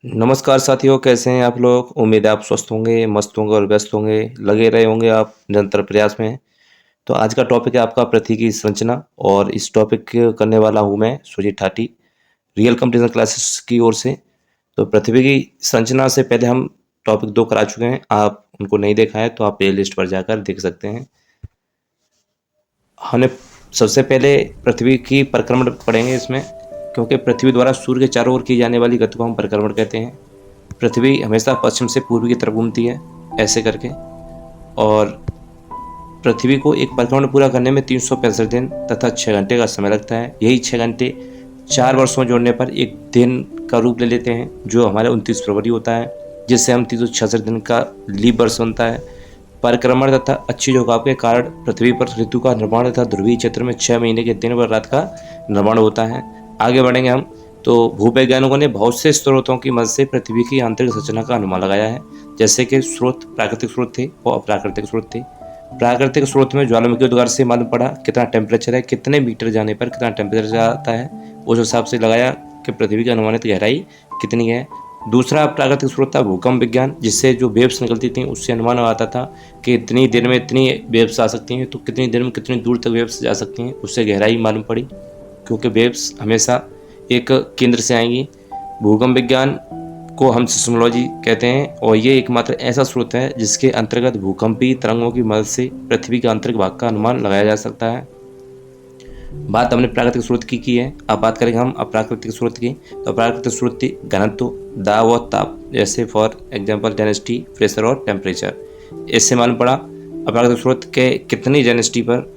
नमस्कार साथियों, कैसे हैं आप लोग? उम्मीद है आप स्वस्थ होंगे, मस्त होंगे और व्यस्त होंगे, लगे रहे होंगे आप निरंतर प्रयास में। तो आज का टॉपिक है आपका पृथ्वी की संरचना और इस टॉपिक करने वाला हूँ मैं सुजीत ठाटी, रियल कंपटीशन क्लासेस की ओर से। तो पृथ्वी की संरचना से पहले हम टॉपिक 2 करा चुके हैं, आप उनको नहीं देखा है तो आप प्लेलिस्ट पर जाकर देख सकते हैं। हमने सबसे पहले पृथ्वी की परिक्रमण पढ़ेंगे इसमें, क्योंकि पृथ्वी द्वारा सूर्य के चारों ओर की जाने वाली गति को हम परिक्रमण कहते हैं। पृथ्वी हमेशा पश्चिम से पूर्व की तरफ घूमती है, ऐसे करके। और पृथ्वी को एक परिक्रमण पूरा करने में 365 दिन तथा 6 घंटे का समय लगता है। यही 6 घंटे 4 वर्षों में जोड़ने पर एक दिन का रूप ले लेते हैं, जो हमारे 29 फरवरी होता है, जिससे हम 366 दिन का लीप वर्ष बनता है। परिक्रमण तथा अच्छी झुकाव के कारण पृथ्वी पर ऋतु का निर्माण तथा ध्रुवीय क्षेत्र में 6 महीने के दिन व रात का निर्माण होता है। आगे बढ़ेंगे हम। तो भूवैज्ञानिकों ने बहुत से स्रोतों की मदद से पृथ्वी की आंतरिक संरचना का अनुमान लगाया है, जैसे कि स्रोत प्राकृतिक स्रोत थे और अप्राकृतिक स्रोत थे। प्राकृतिक स्रोत में ज्वालामुखी उद्गार से मालूम पड़ा कितना टेम्परेचर है, कितने मीटर जाने पर कितना टेम्परेचर आता है, उस हिसाब से लगाया कि पृथ्वी की अनुमानित गहराई कितनी है। दूसरा प्राकृतिक स्रोत था भूकंप विज्ञान, जिससे जो वेव्स निकलती थी उससे अनुमान आता था कि इतनी देर में इतनी वेव्स आ सकती हैं, तो कितनी देर में कितनी दूर तक वेव्स जा सकती हैं, उससे गहराई मालूम पड़ी, क्योंकि वेव्स हमेशा एक केंद्र से आएंगी। भूकंप विज्ञान को हम सिस्मोलॉजी कहते हैं, और ये एकमात्र ऐसा स्रोत है जिसके अंतर्गत भूकंपीय तरंगों की मदद से पृथ्वी के आंतरिक भाग का अनुमान लगाया जा सकता है। बात हमने प्राकृतिक स्रोत की है। अब बात करेंगे हम अप्राकृतिक स्रोत की। तो अप्राकृतिक स्रोत थी घनत्व, दाब और ताप, जैसे फॉर एग्जाम्पल डेंसिटी, प्रेशर और टेम्परेचर। इससे मालूम पड़ा अप्राकृतिक स्रोत के कितनी डेंसिटी पर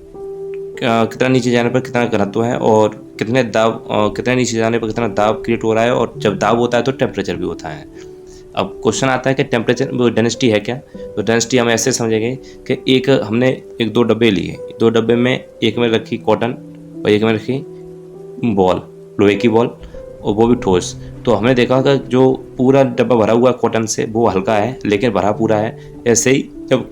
कितना नीचे जाने पर कितना घनत्व है, और कितने नीचे जाने पर कितना दाब क्रिएट हो रहा है, और जब दाब होता है तो टेम्परेचर भी होता है। अब क्वेश्चन आता है कि टेम्परेचर वो डेंसिटी है क्या? तो डेंसिटी हम ऐसे समझेंगे कि हमने दो डब्बे लिए, दो डब्बे में एक में रखी कॉटन और एक में रखी बॉल, लोहे की बॉल, और वो भी ठोस। तो हमने देखा कि जो पूरा डब्बा भरा हुआ कॉटन से वो हल्का है, लेकिन भरा पूरा है। ऐसे ही जब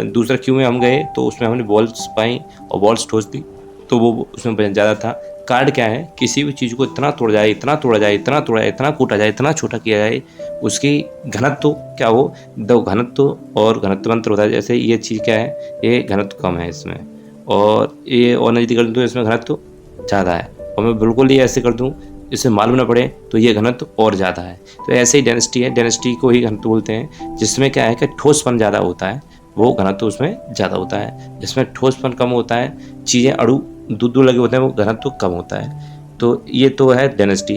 दूसरा क्यू में हम गए तो उसमें हमने बॉल्स पाई और बॉल्स ठोस दी, तो वो उसमें वजन ज़्यादा था। कार्ड क्या है, किसी भी चीज़ को इतना तोड़ा जाए, इतना तोड़ा जाए, इतना तोड़ा जाए, इतना कूटा जाए, इतना छोटा किया जाए, उसकी घनत्व क्या हो, दो घनत्व और घनत्व अंतर होता है। जैसे ये चीज़ क्या है, ये घनत्व कम है इसमें, और ये और नज़दीक कर दूँ तो इसमें घनत्व ज़्यादा है, और मैं बिल्कुल ही ऐसे कर दूँ इसे मालूम ना पड़े तो ये घनत्व और ज़्यादा है। तो ऐसे ही डेंसिटी है, डेंसिटी को ही घनत्व बोलते हैं। जिसमें क्या है कि ठोसपन ज़्यादा होता है, वो घनत्व उसमें ज़्यादा होता है। जिसमें ठोसपन कम होता है, चीज़ें अणु दूर दूर लगे होते हैं, वो घनत्व कम होता है। तो ये तो है डेंसिटी।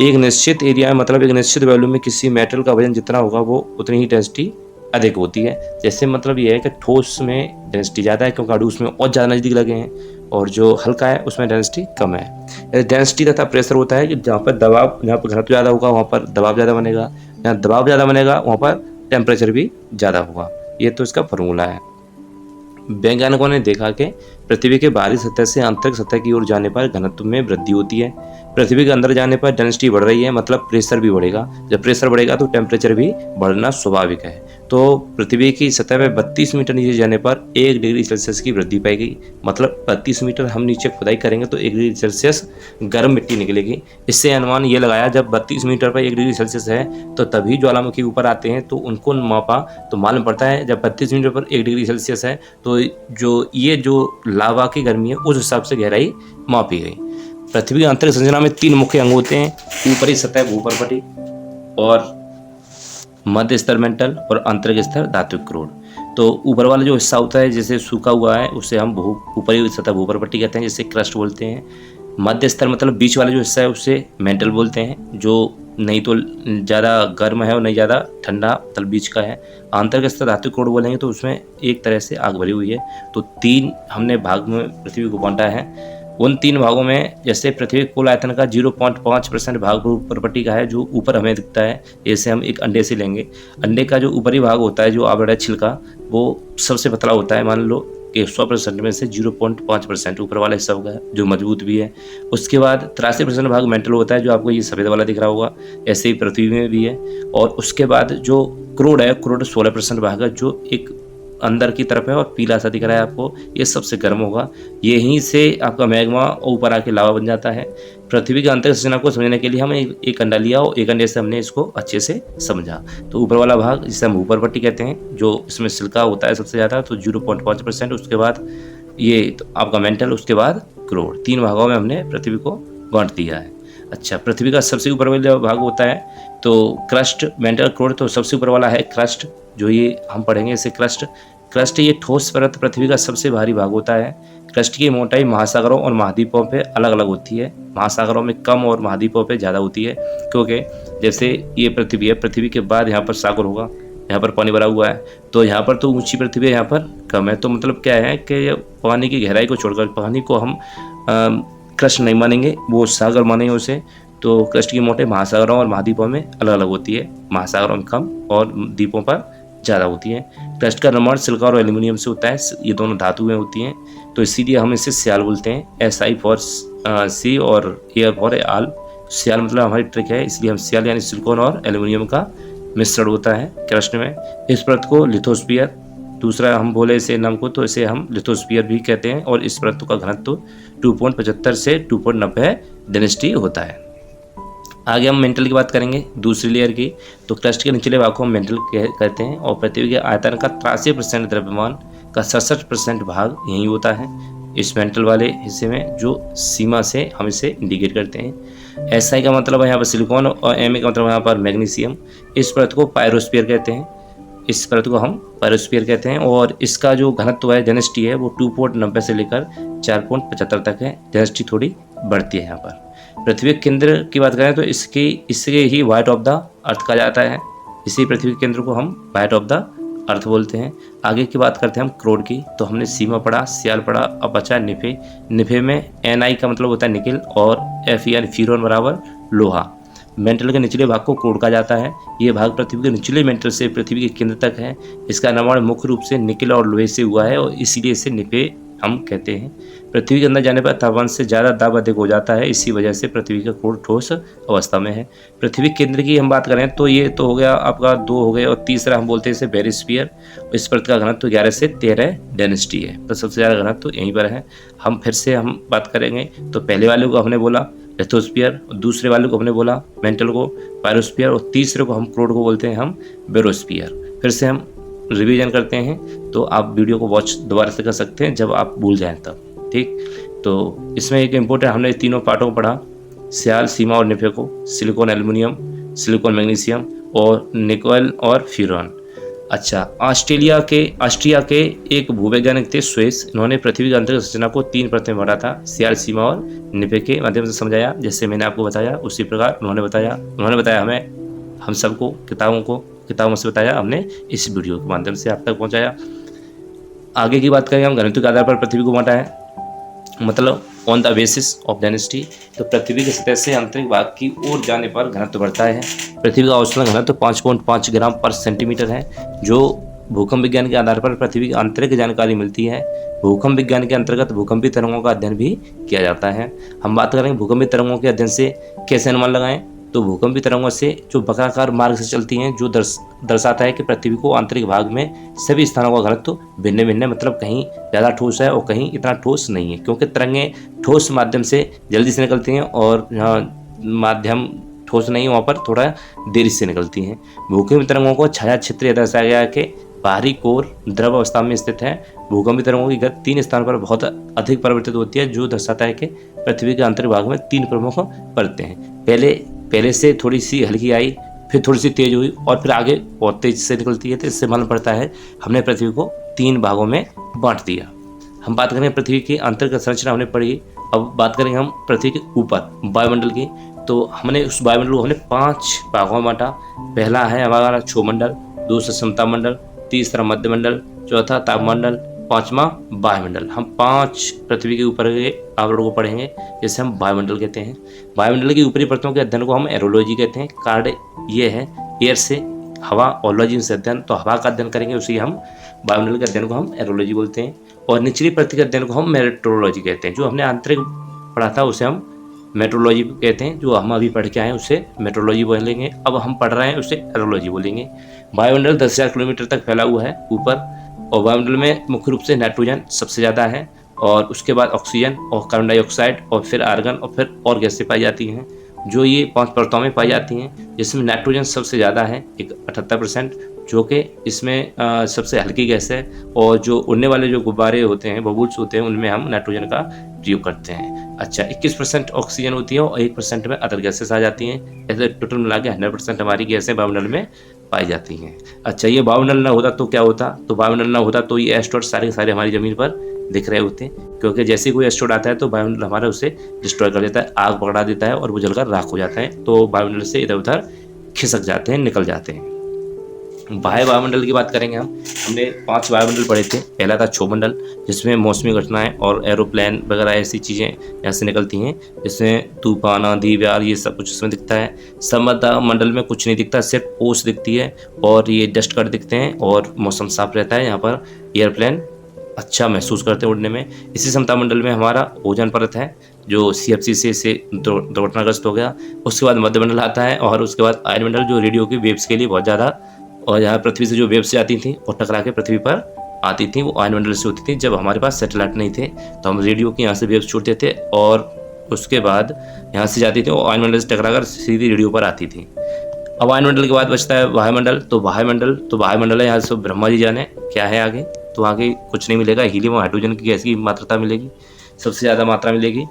एक निश्चित एरिया मतलब एक निश्चित वैल्यू में किसी मेटल का वजन जितना होगा वो उतनी ही डेंसिटी अधिक होती है। जैसे मतलब ये है कि ठोस में डेंसिटी ज़्यादा है, क्योंकि अणु उसमें और ज़्यादा नज़दीक लगे हैं, और जो हल्का है उसमें डेंसिटी कम है। डेंसिटी तथा प्रेशर होता है कि जहाँ पर घनत्व ज़्यादा होगा वहाँ पर दबाव ज़्यादा बनेगा, जहाँ दबाव ज़्यादा बनेगा वहाँ पर टेम्परेचर भी ज़्यादा होगा। ये तो इसका फॉर्मूला है। वैज्ञानिकों ने देखा कि पृथ्वी के बाहरी सतह से आंतरिक सतह की ओर जाने पर घनत्व में वृद्धि होती है। पृथ्वी के अंदर जाने पर डेंसिटी बढ़ रही है, मतलब प्रेशर भी बढ़ेगा। जब प्रेशर बढ़ेगा तो टेम्परेचर भी बढ़ना स्वाभाविक है। तो पृथ्वी की सतह में 32 मीटर नीचे जाने पर 1 डिग्री सेल्सियस की वृद्धि पाएगी। मतलब 32 मीटर हम नीचे खुदाई करेंगे तो 1 डिग्री सेल्सियस गर्म मिट्टी निकलेगी। इससे अनुमान ये लगाया जब 32 मीटर पर 1 डिग्री सेल्सियस है तो तभी ज्वालामुखी ऊपर आते हैं, तो उनको मापा तो मालूम पड़ता है जब 32 मीटर पर 1 डिग्री सेल्सियस है तो जो लावा की गर्मी है उस हिसाब से गहराई मापी गई। पृथ्वी की आंतरिक संरचना में 3 मुख्य अंग होते हैं, ऊपरी सतह भूपर्पटी, और मध्य स्तर मेंटल, और आंतरिक स्तर धात्विक क्रोड। तो ऊपर वाला जो हिस्सा होता है जैसे सूखा हुआ है उसे हम ऊपरी सतह भूपर्पटी कहते हैं, जिसे क्रस्ट बोलते हैं। मध्य स्तर मतलब बीच वाला जो हिस्सा है उसे मेंटल बोलते हैं, जो नहीं तो ज़्यादा गर्म है और नहीं ज़्यादा ठंडा, मतलब बीच का है। आंतरिक स्तर धात्विक क्रोड बोलेंगे तो उसमें एक तरह से आग भरी हुई है। तो 3 हमने भाग में पृथ्वी को बांटा है। उन 3 भागों में जैसे पृथ्वी कुल आयतन का 0.5% भाग भूपर्पटी का है, जो ऊपर हमें दिखता है। जैसे हम एक अंडे से लेंगे, अंडे का जो ऊपरी भाग होता है, जो आवरण छिलका, वो सबसे पतला होता है। मान लो कि 100% में से 0.5% ऊपर वाला हिस्सा होगा जो मजबूत भी है। उसके बाद 83% भाग मेंटल होता है, जो आपको ये सफ़ेद वाला दिख रहा होगा, ऐसे ही पृथ्वी में भी है। और उसके बाद जो क्रोड है, क्रोड 16% भाग है, जो एक अंदर की तरफ है और पीला सा दिख रहा है आपको, ये सबसे गर्म होगा। यहीं से आपका मैग्मा ऊपर आके लावा बन जाता है। पृथ्वी की आंतरिक संरचना को समझने के लिए हमने एक अंडा लिया और एक अंडे से हमने इसको अच्छे से समझा। तो ऊपर वाला भाग जिसे हम ऊपर पट्टी कहते हैं, जो इसमें सिल्का होता है सबसे ज़्यादा, तो 0.5%। उसके बाद ये तो आपका मेंटल, उसके बाद क्रोड। 3 भागों में हमने पृथ्वी को बांट दिया है। अच्छा, पृथ्वी का सबसे ऊपर वाला भाग होता है तो क्रस्ट, मेंटल, क्रोड। तो सबसे ऊपर वाला है क्रस्ट, जो ये हम पढ़ेंगे इसे क्रस्ट ये ठोस परत पृथ्वी का सबसे भारी भाग होता है। क्रस्ट की मोटाई महासागरों और महाद्वीपों पे अलग अलग होती है। महासागरों में कम और महाद्वीपों पे ज़्यादा होती है, क्योंकि जैसे ये पृथ्वी है, पृथ्वी के बाद यहाँ पर सागर होगा, यहाँ पर पानी भरा हुआ है, तो यहाँ पर तो ऊंची पृथ्वी है, यहाँ पर कम है। तो मतलब क्या है कि पानी की गहराई को छोड़कर पानी को हम क्रस्ट नहीं मानेंगे, वो सागर मानेंगे उसे। तो क्रस्ट की मोटाई महासागरों और महाद्वीपों में अलग अलग होती है, महासागरों में कम और द्वीपों पर ज़्यादा होती है। क्रस्ट का निर्माण सिलिका और एल्यूमिनियम से होता है, ये दोनों धातुएं होती हैं, तो इसीलिए हम इसे सियाल बोलते हैं। SI फॉर सी और A फॉर आल। सियाल मतलब हमारी ट्रिक है, इसलिए हम सियाल यानी सिलिकॉन और एल्यूमिनियम का मिश्रण होता है क्रस्ट में। इस परत को लिथोस्फीयर, दूसरा हम बोले इसे नाम को तो इसे हम लिथोस्फीयर भी कहते हैं, और इस परत का घनत्व 2.75 से 2.90 डेंसिटी होता है। आगे हम मेंटल की बात करेंगे, दूसरी लेयर की। तो क्रस्ट के निचले भाग को हम मेंटल कहते हैं, और पृथ्वी के आयतन का 83% द्रव्यमान का 67% भाग यही होता है इस मेंटल वाले हिस्से में, जो सीमा से हम इसे इंडिकेट करते हैं। SI का मतलब है यहाँ पर सिलिकॉन, और MA का मतलब यहाँ पर मैग्नीशियम। इस परत को पायरोस्फीयर कहते हैं, इस परत को हम पायरोस्फीयर कहते हैं, और इसका जो घनत्व है, डेंसिटी है, वो 2.90 से लेकर 4.75 तक है। डेंसिटी थोड़ी बढ़ती है यहाँ पर। पृथ्वी के केंद्र की बात करें तो इसके ही व्हाइट ऑफ द अर्थ कहा जाता है। इसी पृथ्वी के केंद्र को हम व्हाइट ऑफ द अर्थ बोलते हैं। आगे की बात करते हैं हम क्रोड की। तो हमने सीमा पढ़ा, सियाल पढ़ा, अब बचा निफे। निफे में Ni का मतलब होता है निकिल, और Fe यानी फ्यूरॉन बराबर लोहा। मेंटल के निचले भाग को क्रोड कहा जाता है। ये भाग पृथ्वी के निचले मेंटल से पृथ्वी के केंद्र तक है। इसका निर्माण मुख्य रूप से निकिल और लोहे से हुआ है, और इसीलिए इसे निफे हम कहते हैं। पृथ्वी के अंदर जाने पर तापमान से ज़्यादा दाब अधिक हो जाता है, इसी वजह से पृथ्वी का क्रोड ठोस अवस्था में है। पृथ्वी केंद्र की हम बात करें तो ये तो हो गया आपका 2 हो गए, और तीसरा हम बोलते हैं इसे बेरिस्फीयर। इस परत का घनत्व 11 से 13 डेंसिटी है, तो सबसे ज़्यादा घनत्व तो यहीं पर है। हम फिर से हम बात करेंगे तो पहले वाले को हमने बोला लिथोस्फीयर, दूसरे वाले को हमने बोला मेंटल को पायरोस्फीयर, और तीसरे को हम क्रोड को बोलते हैं हम बेरोस्फीयर। फिर से हम रिवीजन करते हैं, तो आप वीडियो को वॉच दोबारा से कर सकते हैं जब आप भूल जाएं तब, ठीक। तो इसमें एक इम्पोर्टेंट, हमने तीनों पार्टों को पढ़ा, सियाल, सीमा और निफे को, सिलिकॉन एल्युमिनियम, सिलिकॉन मैग्नीशियम, और निकल और फ्यूरॉन। अच्छा, ऑस्ट्रिया के एक भूवैज्ञानिक थे स्वेस, इन्होंने पृथ्वी की आंतरिक संरचना को 3 परतों में बांटा था, सियाल, सीमा और निफे के माध्यम से समझाया। जैसे मैंने आपको बताया उसी प्रकार उन्होंने बताया हमें, हम सबको किताबों से बताया, हमने इस वीडियो के माध्यम से आप तक पहुंचाया। आगे की बात करें हम, घनत्व के आधार पर पृथ्वी को बांटा है, मतलब on the basis of density. तो पृथ्वी की सतह से आंतरिक भाग की ओर जाने पर घनत्व बढ़ता है। पृथ्वी का औसतन घनत्व 5.5 ग्राम पर सेंटीमीटर है, जो भूकंप विज्ञान के आधार पर पृथ्वी की आंतरिक जानकारी मिलती है। भूकंप विज्ञान के अंतर्गत भूकंपी तरंगों का अध्ययन भी किया जाता है। हम बात करेंगे भूकंपी तरंगों के अध्ययन से कैसे अनुमान लगाएं। तो भूकंपी तरंगों से जो वक्राकार मार्ग से चलती हैं, जो दर्शाता है कि पृथ्वी को आंतरिक भाग में सभी स्थानों का घनत्व भिन्न भिन्न, मतलब कहीं ज़्यादा ठोस है और कहीं इतना ठोस नहीं है, क्योंकि तरंगें ठोस माध्यम से जल्दी से निकलती हैं, और जहाँ माध्यम ठोस नहीं है वहाँ पर थोड़ा देरी से निकलती हैं। भूकंपी तरंगों को छाया क्षेत्र दर्शाया गया है कि बाहरी कोर द्रव अवस्था में स्थित है। भूकंपी तरंगों की गति 3 स्थानों पर बहुत अधिक परिवर्तित होती है, जो दर्शाता है कि पृथ्वी के आंतरिक भाग में 3 प्रमुख परतें हैं। पहले से थोड़ी सी हल्की आई, फिर थोड़ी सी तेज हुई, और फिर आगे बहुत तेज से निकलती है। तो इससे मालूम पड़ता है हमने पृथ्वी को 3 भागों में बांट दिया। हम बात करें पृथ्वी की आंतरिक संरचना हमने पढ़ी, अब बात करेंगे हम पृथ्वी के ऊपर वायुमंडल की। तो हमने उस वायुमंडल को हमने 5 भागों में बांटा। पहला है हमारा क्षोमंडल, दूसरा समता मंडल, तीसरा मध्यमंडल, चौथा तापमंडल, 5वां वायुमंडल। हम 5 पृथ्वी के ऊपर के आवरण को पढ़ेंगे, जिसे हम वायुमंडल कहते हैं। वायुमंडल की ऊपरी परतों के अध्ययन को हम एरोलॉजी कहते हैं। कार्ड ये है एयर से हवा, ओलॉजी से अध्ययन, तो हवा का अध्ययन करेंगे, उसी हम वायुमंडल के अध्ययन को हम एरोलॉजी बोलते हैं। और निचली परत के अध्ययन को हम मेट्रोलॉजी कहते हैं। जो हमने आंतरिक पढ़ा था उसे हम मेट्रोलॉजी कहते हैं, जो हम अभी पढ़ के आए उसे मेट्रोलॉजी बोलेंगे। अब हम पढ़ रहे हैं उसे एरोलॉजी बोलेंगे। वायुमंडल 10,000 किलोमीटर तक फैला हुआ है ऊपर, और वायुमंडल में मुख्य रूप से नाइट्रोजन सबसे ज़्यादा है, और उसके बाद ऑक्सीजन और कार्बन डाइऑक्साइड और फिर आर्गन और फिर और गैसें पाई जाती हैं, जो ये 5 परतों में पाई जाती हैं, जिसमें नाइट्रोजन सबसे ज़्यादा है, एक 78%, जो कि इसमें सबसे हल्की गैस है। और जो उड़ने वाले जो गुब्बारे होते हैं, बबूल्स होते हैं, उनमें हम नाइट्रोजन का प्रयोग करते हैं। अच्छा, 21% ऑक्सीजन होती है और 1% में अदर गैसेस आ जाती हैं। ऐसे टोटल मिला के 100% हमारी गैसें वायुमंडल में पाई जाती हैं। अच्छा, ये वायुमंडल ना होता तो क्या होता? तो वायुमंडल ना होता तो ये एस्टेरॉइड सारे के सारे हमारी ज़मीन पर दिख रहे होते हैं, क्योंकि जैसे ही कोई एस्टेरॉइड आता है तो वायुमंडल हमारा उसे डिस्ट्रॉय कर देता है, आग पकड़ा देता है और वो जलकर राख हो जाता है। तो वायुमंडल से इधर उधर खिसक जाते हैं, निकल जाते हैं। बाह्य वायुमंडल की बात करेंगे हमने 5 वायुमंडल पढ़े थे। पहला था क्षोमंडल, जिसमें मौसमी घटनाएं और एरोप्लेन वगैरह ऐसी चीज़ें यहाँ से निकलती हैं, जिसमें तूफान, आंधी, ब्यार, ये सब कुछ इसमें दिखता है। समृद्ध मंडल में कुछ नहीं दिखता, सिर्फ ओस दिखती है और ये डस्ट कट दिखते हैं और मौसम साफ रहता है। यहाँ पर एयरप्लेन अच्छा महसूस करते हैं उड़ने में। इसी समता मंडल में हमारा ओजोन परत है, जो CFC से दुर्घटनाग्रस्त हो गया। उसके बाद मध्यमंडल आता है और उसके बाद आयनमंडल, जो रेडियो की वेव्स के लिए बहुत ज़्यादा, और यहाँ पृथ्वी से जो वेव्स जाती थी और टकरा के पृथ्वी पर आती थी, वो आयनमंडल से होती थी। जब हमारे पास सैटेलाइट नहीं थे तो हम रेडियो की यहाँ से वेव्स छोड़ते थे और उसके बाद यहाँ से जाती थी और आयनमंडल से टकराकर सीधी रेडियो पर आती थी। अब वायुमंडल के बाद बचता है वायुमंडल। तो वायुमंडल है, यहाँ से ब्रह्मा जी जाने क्या है आगे। तो आगे कुछ नहीं मिलेगा, हीलियम और हाइड्रोजन की गैस की मात्रा मिलेगी, सबसे ज़्यादा मात्रा मिलेगी।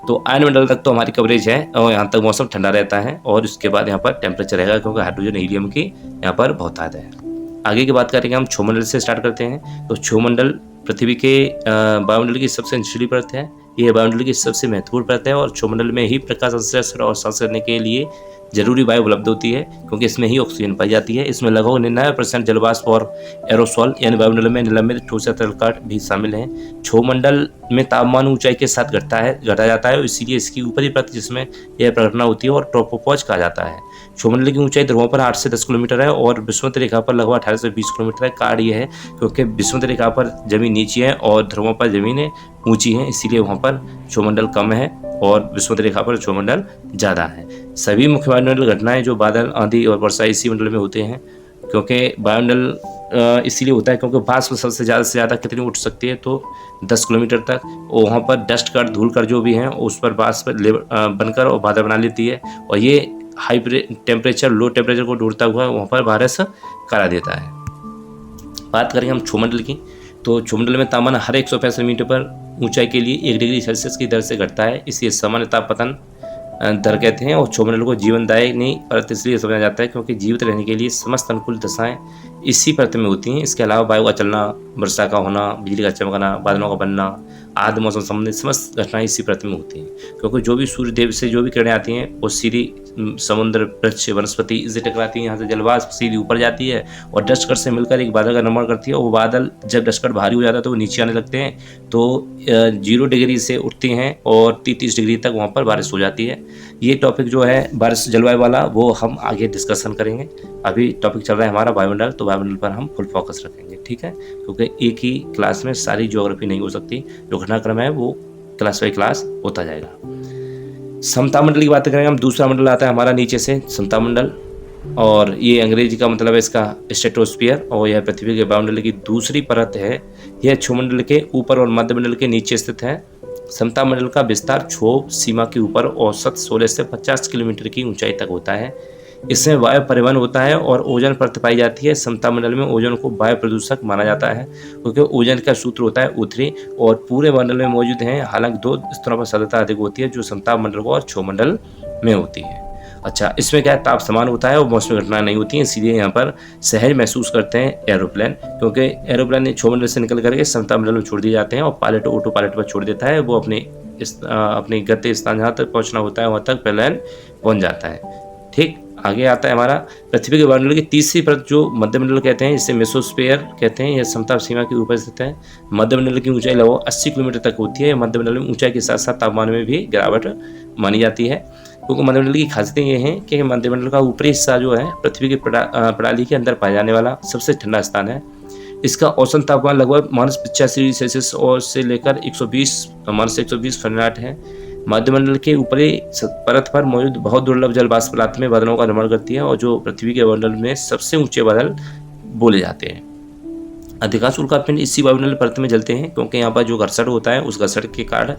तो आयनमंडल तक तो हमारी कवरेज है और यहाँ तक मौसम ठंडा रहता है और उसके बाद यहाँ पर टेम्परेचर रहेगा, क्योंकि हाइड्रोजन हीलियम की यहाँ पर बहुत है। आगे की बात करेंगे हम, क्षोमंडल से स्टार्ट करते हैं। तो क्षोमंडल पृथ्वी के वायुमंडल की सबसे निचली परत है। यह वायुमंडल की सबसे महत्वपूर्ण परत है और क्षोमंडल में ही प्रकाश संश्लेषण और सांस करने के लिए जरूरी वायु उपलब्ध होती है, क्योंकि इसमें ही ऑक्सीजन पाई जाती है। इसमें लगभग 99% जलवाष्प और एरोसॉल यानी वायुमंडल में निलंबित ठोस या तरल कण भी शामिल हैं। क्षोमंडल में तापमान ऊंचाई के साथ घटा जाता है, इसीलिए इसकी ऊपरी परत जिसमें यह प्रघटना होती है और ट्रोपोपॉज कहा जाता है। क्षोमंडल की ऊंचाई ध्रुवों पर 8 से 10 किलोमीटर है और विषुवत रेखा पर लगभग 18 से 20 किलोमीटर है। कारण यह है क्योंकि विषुवत रेखा पर जमीन नीची है और ध्रुवों पर जमीनें ऊंची हैं, इसीलिए वहाँ पर क्षोमंडल कम है और विषुवत रेखा पर क्षोमंडल ज़्यादा है। सभी मुख्य वायुमंडल घटनाएं जो बादल, आंधी और वर्षा इसी मंडल में होते हैं, क्योंकि वायुमंडल इसीलिए होता है क्योंकि वाष्प सबसे ज़्यादा से ज़्यादा कितनी उठ सकती है, तो 10 किलोमीटर तक। वहाँ पर डस्ट कण, धूल कण जो भी हैं उस पर वाष्प बनकर और बादल बना लेती है और ये हाई टेम्परेचर, लो टेम्परेचर को ढूंढता हुआ वहाँ पर बारिश करा देता है। बात करेंगे हम क्षोमंडल की, तो क्षोमंडल में तापमान हर 165 मीटर पर ऊंचाई के लिए 1 डिग्री सेल्सियस की दर से घटता है, इसलिए सामान्य तापपतन दर कहते हैं। और क्षोमंडल को जीवनदायिनी परत इसलिए समझा जाता है क्योंकि जीवित रहने के लिए समस्त अनुकूल दशाएं इसी परत में होती हैं। इसके अलावा वायु का चलना, वर्षा का होना, बिजली का चमकना, बादलों का बनना आदि मौसम संबंधित समस्त घटनाएं इसी परत में होती हैं, क्योंकि जो भी सूर्य देव से जो भी किरणें आती हैं वो सीधी समुद्र, वृक्ष, वनस्पति इससे टकराती हैं। यहाँ से जलवाष्प सीधी ऊपर जाती है और डस्ट कण से मिलकर एक बादल का निर्माण करती है और वो बादल जब डस्ट कण भारी हो जाता है तो वो नीचे आने लगते हैं, तो 0 डिग्री से उठती हैं और 30 डिग्री तक वहाँ पर बारिश हो जाती है। ये टॉपिक जो है बारिश जलवायु वाला वो हम आगे डिस्कशन करेंगे। अभी टॉपिक चल रहा है हमारा वायुमंडल, तो वायुमंडल पर हम फुल फोकस रखेंगे, ठीक है, क्योंकि एक ही क्लास में सारी ज्योग्राफी नहीं हो सकती। जो घटनाक्रम है वो क्लास बाई क्लास होता जाएगा। समता मंडल की बात करेंगे हम, दूसरा मंडल आता है हमारा नीचे से समता मंडल, और ये अंग्रेजी का मतलब है इसका स्ट्रेटोस्फीयर, और यह पृथ्वी के वायुमंडल की दूसरी परत है। यह क्षोमंडल के ऊपर और मध्यमंडल के नीचे स्थित है। समता मंडल का विस्तार क्षोभ सीमा के ऊपर औसत 16 से 50 किलोमीटर की ऊंचाई तक होता है। इसमें वायु परिवहन होता है और ओजोन परत पाई जाती है। समता मंडल में ओजोन को वायु प्रदूषक माना जाता है, क्योंकि ओजोन का सूत्र होता है U3 और पूरे मंडल में मौजूद हैं। हालांकि 2 स्तरों पर सान्द्रता अधिक होती है, जो समता मंडल और क्षोमंडल में होती है। अच्छा, इसमें क्या है, ताप समान होता है और मौसमी घटनाएं नहीं होती हैं, इसीलिए यहाँ पर सहज महसूस करते हैं एरोप्लेन, क्योंकि एरोप्लेन क्षोमंडल से निकल करके समता मंडल में छोड़ दिए जाते हैं और पायलट ऑटो पायलट पर छोड़ देता है। वो अपनी गति स्थान जहाँ तक पहुँचना होता है वहाँ तक प्लेन पहुँच जाता है। ठीक, आगे आता है हमारा पृथ्वी के वायुमंडल की तीसरी परत जो मध्यमंडल कहते हैं, इसे मेसोस्फीयर कहते हैं। यह समताप सीमा के ऊपर स्थित है। मध्यमंडल की ऊंचाई लगभग 80 किलोमीटर तक होती है। मध्यमंडल में ऊंचाई के साथ साथ तापमान में भी गिरावट मानी जाती है, क्योंकि मध्यमंडल की खासियतें ये हैं कि मध्यमंडल का ऊपरी हिस्सा जो है पृथ्वी की प्रणाली के अंदर पाया जाने वाला सबसे ठंडा स्थान है। इसका औसत तापमान लगभग -85 सेल्सियस और से लेकर -120 फ़ारेनहाइट है। मध्यमंडल के ऊपरी परत पर मौजूद बहुत दुर्लभ जल वाष्प रात में बादलों का निर्माण करती है और जो पृथ्वी के मंडल में सबसे ऊंचे बादल बोले जाते हैं। अधिकांश उल्कापिंड इसी वायुमंडलीय परत में जलते हैं, क्योंकि यहाँ पर जो घर्षण होता है उस घर्षण के कारण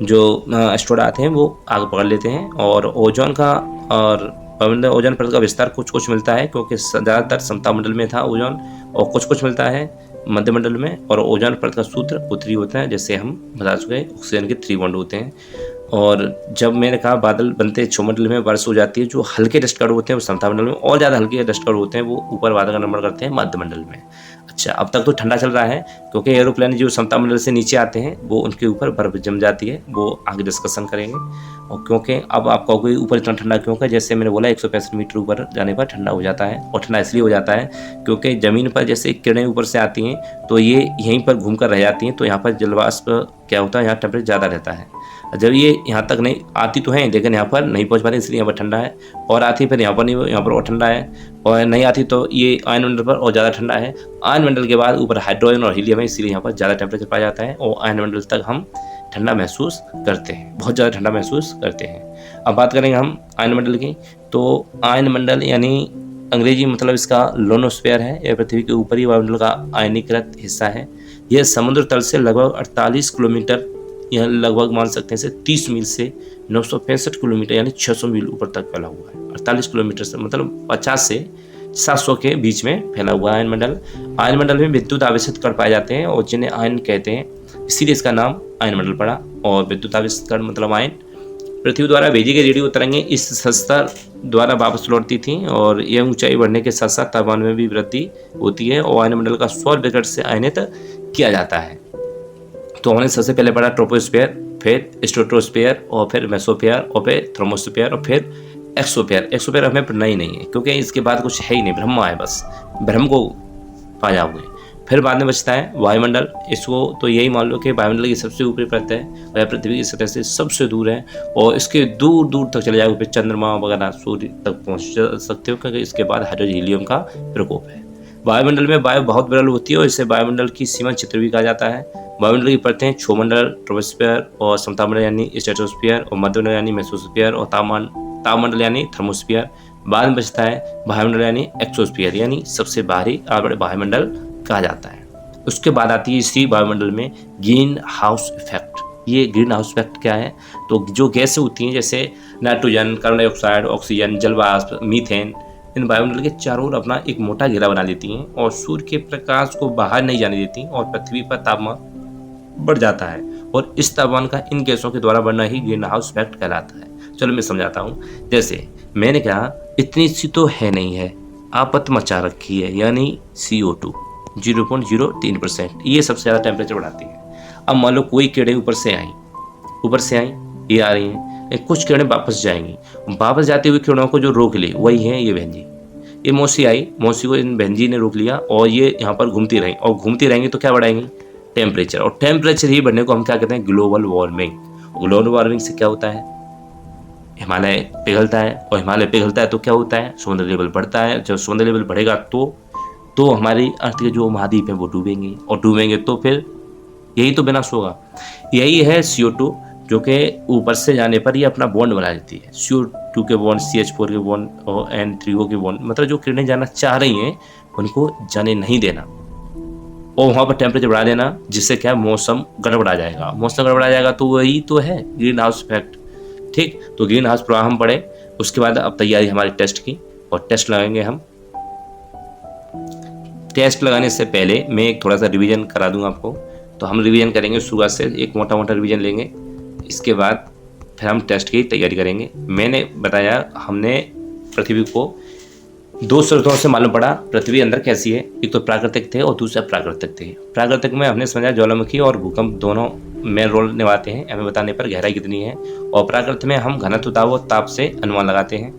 जो एस्टेरॉयड आते हैं वो आग पकड़ लेते हैं। और ओजोन का और वायुमंडलीय ओजोन परत का विस्तार कुछ कुछ मिलता है, क्योंकि ज़्यादातर समता मंडल में था ओजोन, और कुछ कुछ मिलता है मध्य मंडल में। और ओजोन परत का सूत्र उत्तरी होता है, जैसे हम बता चुके ऑक्सीजन के 3 बॉन्ड होते हैं। और जब मैंने कहा बादल बनते हैं क्षोमंडल में, बारिश हो जाती है, जो हल्के डस्ट कण होते हैं वो समता मंडल में, और ज़्यादा हल्के डस्ट कण होते हैं वो ऊपर बादल का निर्माण करते हैं मध्य मंडल में। अच्छा, अब तक तो ठंडा चल रहा है, क्योंकि एरोप्लेन जो समता मंडल से नीचे आते हैं वो उनके ऊपर बर्फ जम जाती है, वो आगे डिस्कशन करेंगे। और क्योंकि अब आप कहोगे ऊपर इतना ठंडा क्यों है, जैसे मैंने बोला 165 मीटर ऊपर जाने पर ठंडा हो जाता है। और ठंडा इसलिए हो जाता है क्योंकि ज़मीन पर जैसे किरणें ऊपर से आती हैं तो ये यहीं पर घूम कर रह जाती हैं, तो यहाँ पर जलवाष्प क्या होता है, यहाँ टेम्परेचर ज़्यादा रहता है। जब ये यहाँ तक नहीं आती तो है, लेकिन यहाँ पर नहीं पहुँच पाती, इसलिए यहाँ पर ठंडा है। और आती फिर यहाँ पर नहीं, यहाँ पर और ठंडा है। और नहीं आती तो ये आयन मंडल पर और ज़्यादा ठंडा है। आयन मंडल के बाद ऊपर हाइड्रोजन और हीलियम है, इसीलिए यहाँ पर ज़्यादा टेम्परेचर पाया जाता है, और आयन मंडल तक हम ठंडा महसूस करते हैं, बहुत ज़्यादा ठंडा महसूस करते हैं। अब बात करेंगे हम आयन मंडल की, तो आयन मंडल यानी अंग्रेजी मतलब इसका लोनोस्फेयर है, यह पृथ्वी के ऊपरी वायुमंडल का आयनीकृत हिस्सा है। यह समुद्र तल से लगभग 48 किलोमीटर, यह लगभग मान सकते हैं 30 मील से 965 किलोमीटर यानी 600 मील ऊपर तक फैला हुआ है। 48 किलोमीटर से मतलब 50 से 700 के बीच में फैला हुआ है आयन मंडल। आयन मंडल में विद्युत आवेशित कण पाए जाते हैं, और जिन्हें आयन कहते हैं, इसीलिए इसका नाम आयन मंडल पड़ा। और विद्युत आवेशित कण मतलब आयन। पृथ्वी द्वारा भेजी गई रेडियो तरंगें इस स्तर द्वारा वापस लौटती थीं, और यह ऊंचाई बढ़ने के साथ साथ तापमान में भी वृद्धि होती है, और आयन मंडल का सौर विकिरण से आयनित किया जाता है। तो हमने सबसे पहले पढ़ा ट्रोपोस्फेयर, फिर स्ट्रेटोस्फेयर, और फिर मेसोस्फेयर, और फिर थर्मोस्फेयर, और फिर एक्सोस्फेयर। एक्सोस्फेयर हमें पढ़ना ही नहीं है, क्योंकि इसके बाद कुछ है ही नहीं, ब्रह्म है, बस ब्रह्म को पा जाओगे। फिर बाद में बचता है वायुमंडल। इसको तो यही मान लो कि वायुमंडल की सबसे ऊपरी परत है, और पृथ्वी की सतह से सबसे दूर है, और इसके दूर दूर तक चले जाओगे, फिर चंद्रमा वगैरह सूर्य तक पहुंच सकते हो, क्योंकि इसके बाद हाइड्रोजन हीलियम का प्रकोप है। वायुमंडल में वायु बहुत विरल होती है, और इसे वायुमंडल की सीमा क्षेत्र भी कहा जाता है। वायुमंडल की परतें क्षोमंडल, ट्रोपोस्फेयर, और समतामंडल यानी स्ट्रेटोस्फेयर, और मध्यमंडल यानी मेसोस्फेयर, और तापमंडल यानी थर्मोस्फेयर। बाद में बचता है वायुमंडल यानी एक्सोस्फेयर, यानी सबसे बाहरी वायुमंडल कहा जाता है। उसके बाद आती है इसी वायुमंडल में ग्रीन हाउस इफेक्ट। ये ग्रीन हाउस इफेक्ट क्या है, तो जो गैसें होती हैं जैसे नाइट्रोजन, कार्बन डाइऑक्साइड, ऑक्सीजन, जलवाष्प, मीथेन, इन वायुमंडल के चारों ओर अपना एक मोटा घेरा बना देती हैं, और सूर्य के प्रकाश को बाहर नहीं जाने देती, और पृथ्वी पर तापमान बढ़ जाता है, और इस तापमान का इन गैसों के द्वारा बढ़ना ही ग्रीन हाउस इफेक्ट कहलाता है। चलो मैं समझाता हूँ। जैसे मैंने कहा इतनी सी तो है नहीं है, आफत मचा रखी है, यानी CO2 0.03%, ये सबसे ज़्यादा टेम्परेचर बढ़ाती है। अब मान लो कोई किरणें ऊपर से आई, ये आ रही हैं, कुछ किरणें वापस जाएंगी, वापस जाती हुई किरणों को जो रोक ले वही है ये बहन जी। ये मौसी आई, मौसी को इन बहन जी ने रोक लिया, और ये यहाँ पर घूमती रही, और घूमती रहेंगी तो क्या बढ़ाएंगी, टेम्परेचर। और टेम्परेचर ही बढ़ने को हम क्या कहते हैं, ग्लोबल वार्मिंग। ग्लोबल वार्मिंग से क्या होता है, हिमालय पिघलता है, और हिमालय पिघलता है तो क्या होता है, समुद्र लेवल बढ़ता है। जब समुद्र लेवल बढ़ेगा तो हमारी अर्थ के जो महाद्वीप है वो डूबेंगे, और डूबेंगे तो फिर यही तो विनाश होगा। यही है CO2, जो कि ऊपर से जाने पर ये अपना बॉन्ड बना लेती है। CO2 के बॉन्ड, CH4 के बॉन्ड, और N3O के बॉन्ड, मतलब जो किरणें जाना चाह रही हैं उनको जाने नहीं देना, और वहाँ पर टेम्परेचर बढ़ा देना, जिससे क्या मौसम गड़बड़ा जाएगा। मौसम गड़बड़ा जाएगा तो वही तो है ग्रीन हाउस इफेक्ट। ठीक, तो ग्रीन हाउस प्रभाव हम पढ़े। उसके बाद अब तैयारी हमारी टेस्ट की, और टेस्ट लगाएंगे हम। टेस्ट लगाने से पहले मैं एक थोड़ा सा रिवीजन करा दूंगा आपको। तो हम रिवीजन करेंगे शुरुआत से, एक मोटा मोटा रिवीजन लेंगे, इसके बाद फिर हम टेस्ट की तैयारी करेंगे। मैंने बताया हमने पृथ्वी को 2 स्रोतों से मालूम पड़ा पृथ्वी अंदर कैसी है, एक तो प्राकृतिक थे और दूसरा प्राकृतिक थे। प्राकृतिक में हमने समझा ज्वालामुखी और भूकंप दोनों मेन रोल निभाते हैं हमें बताने पर गहराई कितनी है, और प्राकृतिक में हम घनत्व, दाब और ताप से अनुमान लगाते हैं।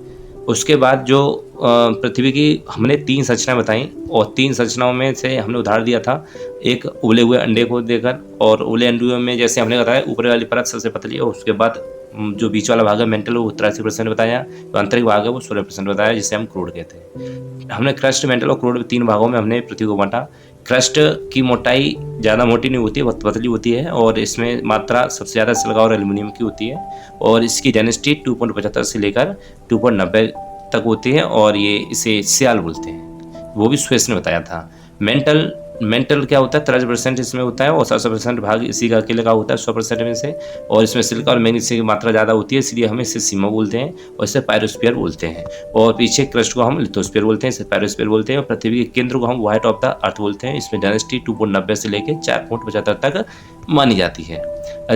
उसके बाद जो पृथ्वी की हमने 3 संरचनाएं बताई, और 3 संरचनाओं में से हमने उदाहरण दिया था एक उबले हुए अंडे को देकर, और उबले अंडे में जैसे हमने बताया ऊपरी वाली परत सबसे पतली है, उसके बाद जो बीच वाला भाग है मेंटल वो 83% बताया, जो आंतरिक भाग है वो 16% बताया, जिसे हम क्रूड कहते हैं। हमने क्रस्ट, मेंटल और क्रूड 3 भागों में हमने पृथ्वी को बांटा। क्रस्ट की मोटाई ज़्यादा मोटी नहीं होती, बहुत पतली होती है, और इसमें मात्रा सबसे ज़्यादा सिलिका और एल्यूमिनियम की होती है, और इसकी डेंसिटी 2.75 से लेकर 2.90 तक होती है, और ये इसे सियाल बोलते हैं, वो भी सुरेश ने बताया था। मेंटल मेंटल क्या होता है 53% इसमें होता है और 60% भाग इसी का अकेले का होता है 100% में से। और इसमें सिलिका और मैग्नीशियम की मात्रा ज़्यादा होती है, इसलिए हम इसे सीमा बोलते हैं और इसे पायरोस्फीयर बोलते हैं। और पीछे क्रस्ट को हम लिथोस्फीयर बोलते हैं, इसे पायरोस्फीयर बोलते हैं। और पृथ्वी के केंद्र को हम व्हाइट ऑफ द अर्थ बोलते हैं। इसमें डेंसिटी 2.90 से लेकर 4.75 तक मानी जाती है।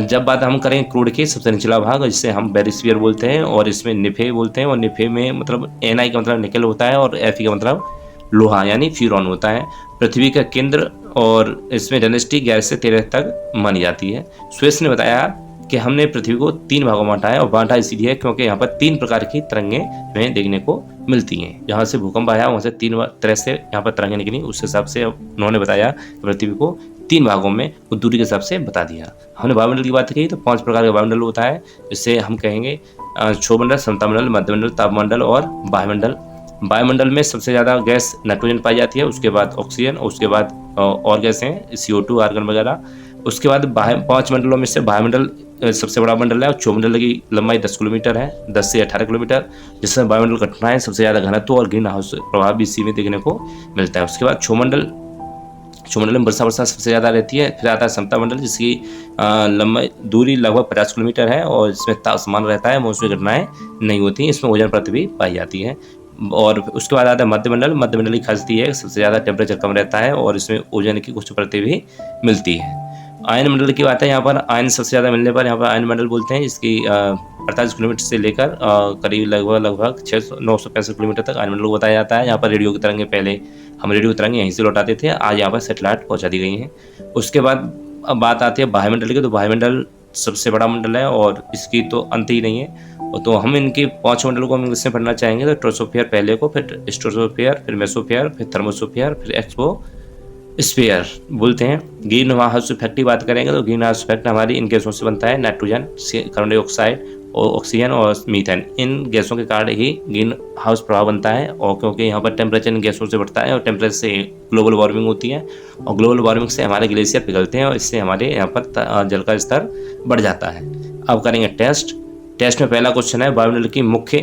जब बात हम करें क्रूड की सबसे निचला भाग, जिसे हम बेरिस्फीयर बोलते हैं और इसमें निफे बोलते हैं। और निफे में मतलब Na का मतलब निकल होता है और Fe का मतलब लोहा यानी फ्यूरॉन होता है। पृथ्वी का केंद्र और इसमें डेंसिटी 11 से 13 तक मानी जाती है। स्वेस ने बताया कि हमने पृथ्वी को 3 भागों में बांटा है और बांटा इसीलिए क्योंकि यहाँ पर 3 प्रकार की तरंगें हमें देखने को मिलती हैं। जहाँ से भूकंप आया वहाँ से 3 तरह से यहाँ पर तरंगें निकली, उस हिसाब से उन्होंने बताया कि पृथ्वी को 3 भागों में दूरी के हिसाब से बता दिया। हमने वायुमंडल की बात की तो 5 प्रकार का वायुमंडल होता है, जिससे हम कहेंगे क्षोभमंडल, समतामंडल, मध्यमंडल, तापमंडल और वायुमंडल। वायुमंडल में सबसे ज़्यादा गैस नाइट्रोजन पाई जाती है, उसके बाद ऑक्सीजन और उसके बाद और गैसें हैं CO2, आर्गन वगैरह। उसके बाद 5 मंडलों में से वायुमंडल सबसे बड़ा मंडल है और क्षोभमंडल की लंबाई 10 किलोमीटर है, 10 से 18 किलोमीटर, जिसमें वायुमंडल घटनाएं सबसे ज़्यादा घनत्व और ग्रीन हाउस प्रभाव भी इसी में देखने को मिलता है। उसके बाद क्षोभमंडल में वर्षा सबसे ज़्यादा रहती है। फिर आता है समतामंडल, जिसकी लंबाई दूरी लगभग 50 किलोमीटर है और इसमें तापमान रहता है, मौसमी घटनाएं नहीं होती, इसमें ओजोन परत भी पाई जाती है। और उसके बाद आता है मध्यमंडल। मध्यमंडल की खासियत है सबसे ज़्यादा टेम्परेचर कम रहता है और इसमें ओजोन की कुछ परतें भी मिलती है। आयन मंडल की बात है, यहाँ पर आयन सबसे ज़्यादा मिलने पर यहाँ पर आयन मंडल बोलते हैं, इसकी 48 किलोमीटर से लेकर करीब लगभग 965 किलोमीटर तक आयन मंडल को बताया जाता है। यहाँ पर रेडियो की तरंगें, पहले हम रेडियो की तरंगें यहीं से लौटाते थे, आज यहाँ पर सेटेलाइट पहुँचा दी गई हैं। उसके बाद अब बात आती है वायुमंडल की, तो वायुमंडल सबसे बड़ा मंडल है और इसकी तो अंत ही नहीं है। तो हम इनके 5 मंडलों को हम इंग्लिश में पढ़ना चाहेंगे, तो ट्रोपोस्फियर पहले को, फिर स्ट्रेटोस्फियर, फिर मेसोस्फियर, फिर थर्मोस्फियर, फिर एक्सोस्फियर बोलते हैं। ग्रीन हाउस इफेक्ट की बात करेंगे तो ग्रीन हाउस इफेक्ट हमारी इन गैसों से बनता है, नाइट्रोजन, कार्बन डाइऑक्साइड और ऑक्सीजन और मीथेन। इन गैसों के कारण ही ग्रीन हाउस प्रभाव बनता है। और क्योंकि यहाँ पर टेम्परेचर इन गैसों से बढ़ता है और टेम्परेचर से ग्लोबल वार्मिंग होती है और ग्लोबल वार्मिंग से हमारे ग्लेशियर पिघलते हैं और इससे हमारे यहाँ पर जल का स्तर बढ़ जाता है। अब करेंगे टेस्ट में पहला क्वेश्चन है वायुमंडल की मुख्य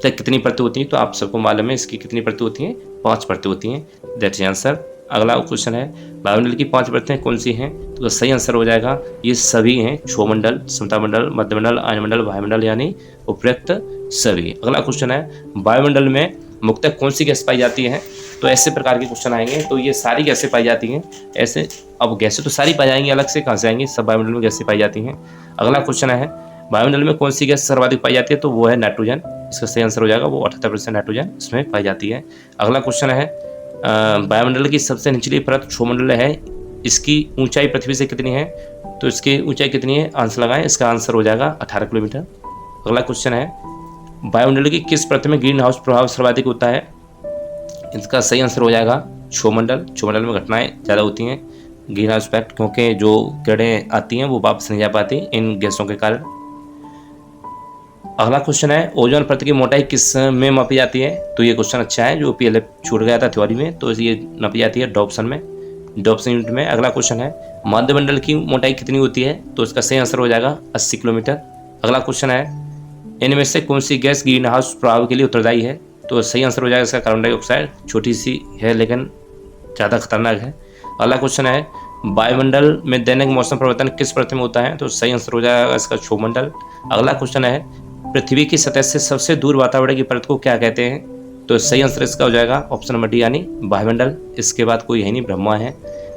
कितनी परतें होती हैं, तो आप सबको मालूम है इसकी कितनी परतें होती हैं, 5 परतें होती हैं, दैट्स आंसर। अगला क्वेश्चन है वायुमंडल की 5 परतें कौन सी हैं, तो सही आंसर हो जाएगा ये सभी हैं, क्षोभमंडल, समतामंडल, मध्यमंडल, आयनमंडल, वायुमंडल यानी उपयुक्त सभी। अगला क्वेश्चन है वायुमंडल में मुख्यतः कौन सी गैस पाई जाती है, तो ऐसे प्रकार के क्वेश्चन आएंगे। तो ये सारी गैसें पाई जाती हैं ऐसे, अब गैसें तो सारी पाई जाएंगी, अलग से कहाँ से आएंगी, सब वायुमंडल में गैसें पाई जाती हैं। अगला क्वेश्चन है वायुमंडल में कौन सी गैस सर्वाधिक पाई जाती है, तो वो है नाइट्रोजन, इसका सही आंसर हो जाएगा, वो 78% नाइट्रोजन इसमें पाई जाती है। अगला क्वेश्चन है वायुमंडल की सबसे निचली परत क्षोभमंडल है, इसकी ऊंचाई पृथ्वी से कितनी है, तो इसकी ऊंचाई कितनी है, आंसर लगाएं, इसका आंसर हो जाएगा 18 किलोमीटर। अगला क्वेश्चन है वायुमंडल की किस परत में ग्रीन हाउस प्रभाव सर्वाधिक होता है, इसका सही आंसर हो जाएगा क्षोभमंडल में घटनाएं ज़्यादा होती हैं, ग्रीन हाउस इफेक्ट, क्योंकि जो किरणें आती हैं वो वापस नहीं जा पाती इन गैसों के कारण। अगला क्वेश्चन है ओजोन परत की मोटाई किस में मापी जाती है, तो ये क्वेश्चन अच्छा है जो पहले छूट गया था थ्योरी में, तो ये नापी जाती है डॉप्सन यूनिट में। अगला क्वेश्चन है मध्यमंडल की मोटाई कितनी होती है, तो इसका सही आंसर हो जाएगा 80 किलोमीटर। अगला क्वेश्चन है इनमें से कौन सी गैस ग्रीन हाउस प्रभाव के लिए उत्तरदायी है, तो सही आंसर हो जाएगा इसका कार्बन डाइऑक्साइड, छोटी सी है लेकिन ज़्यादा खतरनाक है। अगला क्वेश्चन है वायुमंडल में दैनिक मौसम परिवर्तन किस परत में होता है, तो सही आंसर हो जाएगा इसका क्षोभमंडल। अगला क्वेश्चन है पृथ्वी की सतह से सबसे दूर वातावरण की परत को क्या कहते हैं, तो सही आंसर इसका हो जाएगा ऑप्शन नंबर डी यानी वायुमंडल, इसके बाद कोई है नहीं, ब्रह्मा है।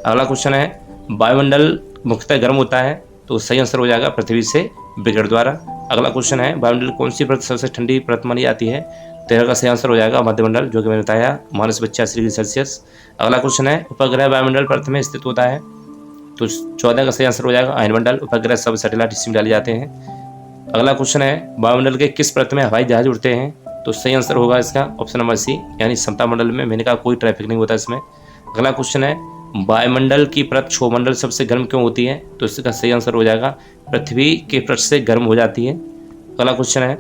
अगला क्वेश्चन है वायुमंडल मुख्यतः गर्म होता है, तो सही आंसर हो जाएगा पृथ्वी से विकिरण द्वारा। अगला क्वेश्चन है वायुमंडल कौन सी परत सबसे ठंडी परत मानी जाती है, 13 का सही आंसर हो जाएगा मध्यमंडल, जो कि मैंने बताया -85 डिग्री सेल्सियस। अगला क्वेश्चन है उपग्रह वायुमंडल परत में स्थित होता है, तो 14 का सही आंसर हो जाएगा आयनमंडल, उपग्रह सब सैटेलाइट इसी में डाले जाते हैं। अगला क्वेश्चन है वायुमंडल के किस परत में हवाई जहाज उड़ते हैं, तो सही आंसर होगा इसका ऑप्शन नंबर सी यानी समतामंडल में, मैंने कहा कोई ट्रैफिक नहीं होता इसमें। अगला क्वेश्चन है वायुमंडल की परत क्षोभमंडल सबसे गर्म क्यों होती है, तो इसका सही आंसर हो जाएगा पृथ्वी के परत से गर्म हो जाती है। अगला क्वेश्चन है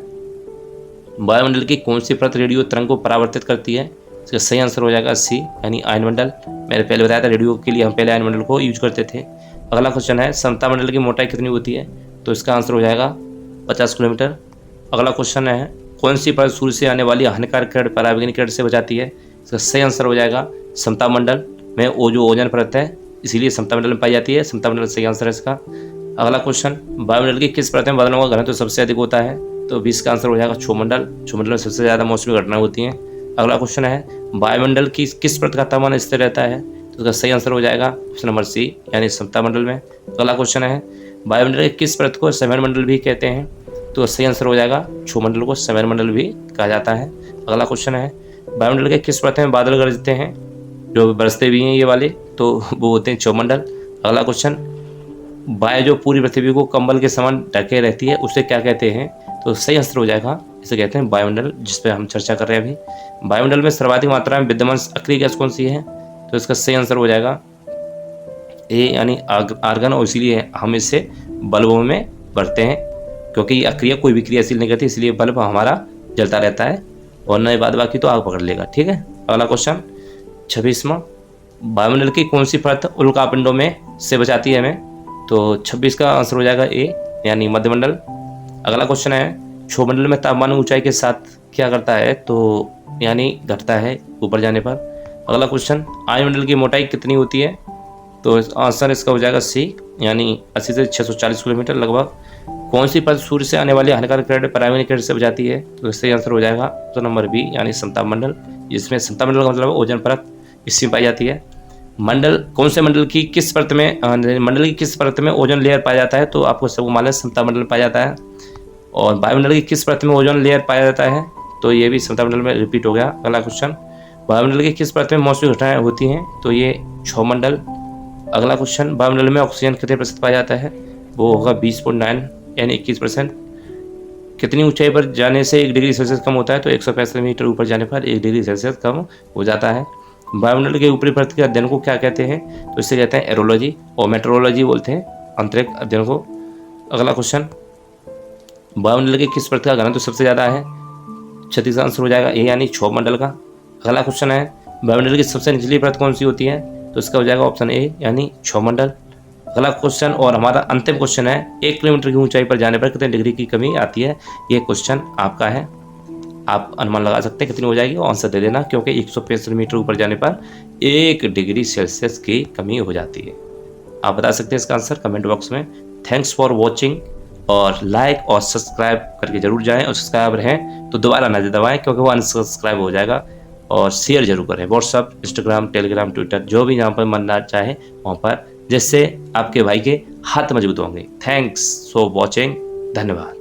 वायुमंडल की कौन सी परत रेडियो तरंग को परावर्तित करती है, इसका सही आंसर हो जाएगा सी यानी आयनमंडल, मैंने पहले बताया था रेडियो के लिए हम पहले आयनमंडल को यूज करते थे। अगला क्वेश्चन है समतामंडल की मोटाई कितनी होती है, तो इसका आंसर हो जाएगा 50 किलोमीटर। अगला क्वेश्चन है कौन सी परत सूर्य से आने वाली हानिकारक किरण पराबैंगनी किरण से बचाती है, इसका सही आंसर हो जाएगा समतामंडल, में वो जो ओजोन परत है इसीलिए समता मंडल में पाई जाती है। समता मंडल सही आंसर है इसका। अगला क्वेश्चन, वायुमंडल की किस परत में बादलों का घनत्व सबसे अधिक होता है? तो 20 का आंसर हो जाएगा क्षोमंडल। क्षोमंडल में सबसे ज़्यादा मौसमी घटनाएं होती हैं। अगला क्वेश्चन है, वायुमंडल की किस परत का तापमान स्थिर रहता है? तो इसका सही आंसर हो जाएगा ऑप्शन नंबर सी यानी समता मंडल में। अगला क्वेश्चन है, वायुमंडल की किस परत को सौर मंडल भी कहते हैं? तो सही आंसर हो जाएगा क्षोमंडल को सौर मंडल भी कहा जाता है। अगला क्वेश्चन है, वायुमंडल के किस परत में बादल गरजते हैं? जो बरसते भी हैं ये वाले, तो वो होते हैं क्षोमंडल। अगला क्वेश्चन, वायु जो पूरी पृथ्वी को कंबल के समान ढके रहती है उसे क्या कहते हैं? तो सही आंसर हो जाएगा, इसे कहते हैं वायुमंडल, जिस पे हम चर्चा कर रहे हैं अभी। वायुमंडल में सर्वाधिक मात्रा में विद्यमान अक्रिय गैस कौन सी है? तो इसका सही आंसर हो जाएगा ए यानी आर्गन, और इसीलिए हम इसे बल्बों में भरते हैं, क्योंकि ये अक्रिया कोई भी क्रियाशील नहीं करती, इसलिए बल्ब हमारा जलता रहता है, और नए बाद बाकी तो आग पकड़ लेगा। ठीक है। अगला क्वेश्चन 26वां, वायुमंडल की कौन सी परत उल्कापिंडों में से बचाती है हमें? तो 26 का आंसर हो जाएगा ए यानी मध्यमंडल। अगला क्वेश्चन है, क्षोभमंडल में तापमान ऊंचाई के साथ क्या करता है? तो यानी घटता है ऊपर जाने पर। अगला क्वेश्चन, वायुमंडल की मोटाई कितनी होती है? तो आंसर इसका हो जाएगा सी यानी 80 से 640 किलोमीटर लगभग। कौन सी परत सूर्य से आने वाली हानिकारक किरण पराबैंगनी किरण से बचाती है? तो इससे आंसर हो जाएगा तो नंबर बी यानी समताप मंडल, जिसमें समताप मंडल का मतलब ओजोन परत इसमें पाई जाती है। मंडल कौन से मंडल की किस परत में मंडल की किस परत में ओजोन लेयर पाया जाता है? तो आपको सबको मालूम है समताप मंडल में पाया जाता है। और वायुमंडल की किस परत में ओजोन लेयर पाया जाता है? तो ये भी समताप मंडल में रिपीट हो गया। अगला क्वेश्चन, वायुमंडल की किस परत में मौसमी घटनाएं होती हैं? तो ये क्षोभमंडल। अगला क्वेश्चन, वायुमंडल में ऑक्सीजन कितने प्रतिशत पाया जाता है? वो होगा 20.9 यानी 21%। कितनी ऊंचाई पर जाने से 1 डिग्री सेल्सियस कम होता है? तो 165 मीटर ऊपर जाने पर 1 डिग्री सेल्सियस कम हो जाता है। वायुमंडल के ऊपरी परत के अध्ययन को क्या कहते हैं? तो इसे कहते हैं एरोलॉजी, और मेट्रोलॉजी बोलते हैं अंतरिक्ष अध्ययन को। अगला क्वेश्चन, वायुमंडल के किस परत का घनत्व सबसे ज़्यादा है? 36 का आंसर हो जाएगा ए यानी क्षोभमंडल का। अगला क्वेश्चन है, वायुमंडल की सबसे निचली परत कौन सी होती है? तो इसका हो जाएगा ऑप्शन ए यानी क्षोभमंडल। अगला क्वेश्चन और हमारा अंतिम क्वेश्चन है, 1 किलोमीटर की ऊंचाई पर जाने पर कितने डिग्री की कमी आती है? ये क्वेश्चन आपका है, आप अनुमान लगा सकते हैं कितनी हो जाएगी, आंसर दे देना, क्योंकि 165 मीटर ऊपर जाने पर 1 डिग्री सेल्सियस की कमी हो जाती है। आप बता सकते हैं इसका आंसर कमेंट बॉक्स में। थैंक्स फॉर वॉचिंग, और लाइक और सब्सक्राइब करके जरूर जाएं, और सब्सक्राइबर हैं तो दोबारा ना दबाएं क्योंकि वो अनसब्सक्राइब हो जाएगा। और शेयर जरूर करें व्हाट्सअप, इंस्टाग्राम, टेलीग्राम, ट्विटर, जो भी जहाँ पर मन ना चाहे वहाँ पर, जिससे आपके भाई के हाथ मजबूत होंगे। थैंक्स फॉर वॉचिंग, धन्यवाद।